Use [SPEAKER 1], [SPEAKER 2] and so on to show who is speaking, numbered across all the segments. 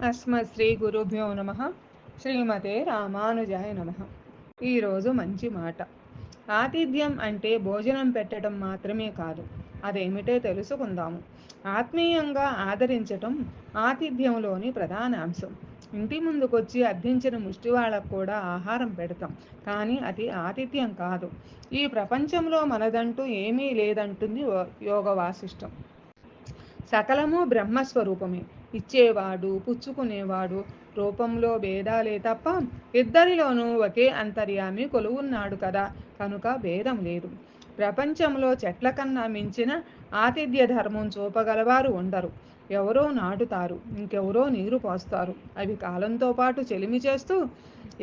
[SPEAKER 1] అస్మత్ శ్రీ గురుభ్యో నమ. శ్రీమతే రామానుజాయ నమ. ఈరోజు మంచి మాట. ఆతిథ్యం అంటే భోజనం పెట్టడం మాత్రమే కాదు. అదేమిటో తెలుసుకుందాము. ఆత్మీయంగా ఆదరించటం ఆతిథ్యంలోని ప్రధాన అంశం. ఇంటి ముందుకొచ్చి అర్థించిన ముష్టి వాళ్ళకు కూడా ఆహారం పెడతాం, కానీ అది ఆతిథ్యం కాదు. ఈ ప్రపంచంలో మనదంటూ ఏమీ లేదంటుంది యోగ వాసిష్టం. సకలము బ్రహ్మస్వరూపమే. ఇచ్చేవాడు పుచ్చుకునేవాడు రూపంలో భేదాలే తప్ప ఇద్దరిలోనూ ఒకే అంతర్యామి కొలువున్నాడు కదా. కనుక భేదం లేదు. ప్రపంచంలో చెట్ల కన్నా మించిన ఆతిథ్య ధర్మం చూపగలవారు ఉండరు. ఎవరో నాటుతారు, ఇంకెవరో నీరు పోస్తారు. అవి కాలంతో పాటు చెలిమి చేస్తూ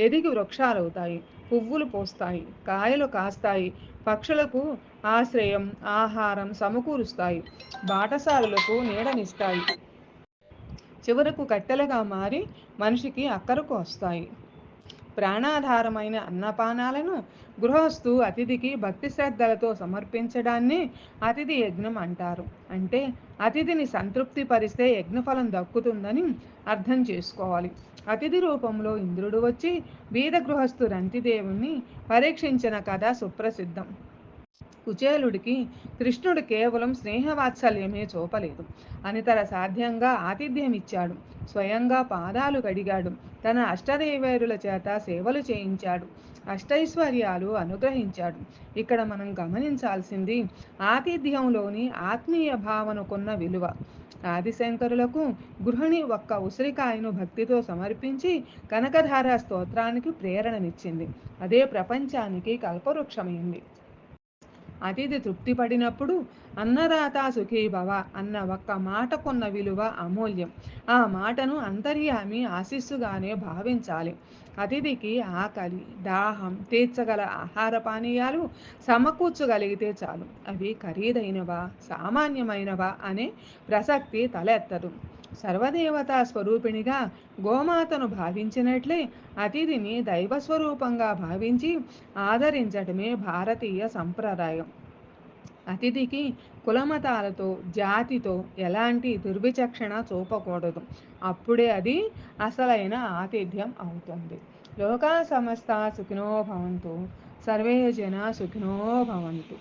[SPEAKER 1] ఎదిగి వృక్షాలవుతాయి, పువ్వులు పోస్తాయి, కాయలు కాస్తాయి, పక్షులకు ఆశ్రయం ఆహారం సమకూరుస్తాయి, బాటసారులకు నీడనిస్తాయి, చివరకు కట్టెలుగా మారి మనిషికి అక్కరకు వస్తాయి. ప్రాణాధారమైన అన్నపానాలను గృహస్థు అతిథికి భక్తి శ్రద్ధలతో సమర్పించడాన్ని అతిథి యజ్ఞం అంటారు. అంటే అతిథిని సంతృప్తి పరిస్తే యజ్ఞఫలం దక్కుతుందని అర్థం చేసుకోవాలి. అతిథి రూపంలో ఇంద్రుడు వచ్చి బీద గృహస్థు రంతిదేవుని పరీక్షించిన కథ సుప్రసిద్ధం. కుచేలుడికి కృష్ణుడు కేవలం స్నేహవాత్సల్యమే చూపలేదు, అనితర సాధ్యంగా ఆతిథ్యమిచ్చాడు. స్వయంగా పాదాలు కడిగాడు, తన అష్టదేవేరుల చేత సేవలు చేయించాడు, అష్టైశ్వర్యాలు అనుగ్రహించాడు. ఇక్కడ మనం గమనించాల్సింది ఆతిథ్యంలోని ఆత్మీయ భావనకున్న విలువ. ఆదిశంకరులకు గృహిణి ఒక్క ఉసిరికాయను భక్తితో సమర్పించి కనకధార స్తోత్రానికి ప్రేరణనిచ్చింది. అదే ప్రపంచానికి కల్పవృక్షమైంది. అతిథి తృప్తిపడినప్పుడు అన్నదాత సుఖీభవ అన్న ఒక్క మాటకున్న విలువ అమూల్యం. ఆ మాటను అంతర్యామి ఆశీస్సుగానే భావించాలి. అతిథికి ఆకలి దాహం తీర్చగల ఆహార పానీయాలు సమకూర్చగలిగితే చాలు. అవి ఖరీదైనవా సామాన్యమైనవా అనే ప్రసక్తి తలెత్తదు. సర్వదేవతా స్వరూపిణిగా గోమాతను భావించినట్లే అతిథిని దైవస్వరూపంగా భావించి ఆదరించటమే భారతీయ సంప్రదాయం. అతిథికి కులమతాలతో జాతితో ఎలాంటి దుర్విచక్షణ చూపకూడదు. అప్పుడే అది అసలైన ఆతిథ్యం అవుతుంది. లోకా సమస్త సుఖినో భవంతు. సర్వే జన సుఖినో భవంతు.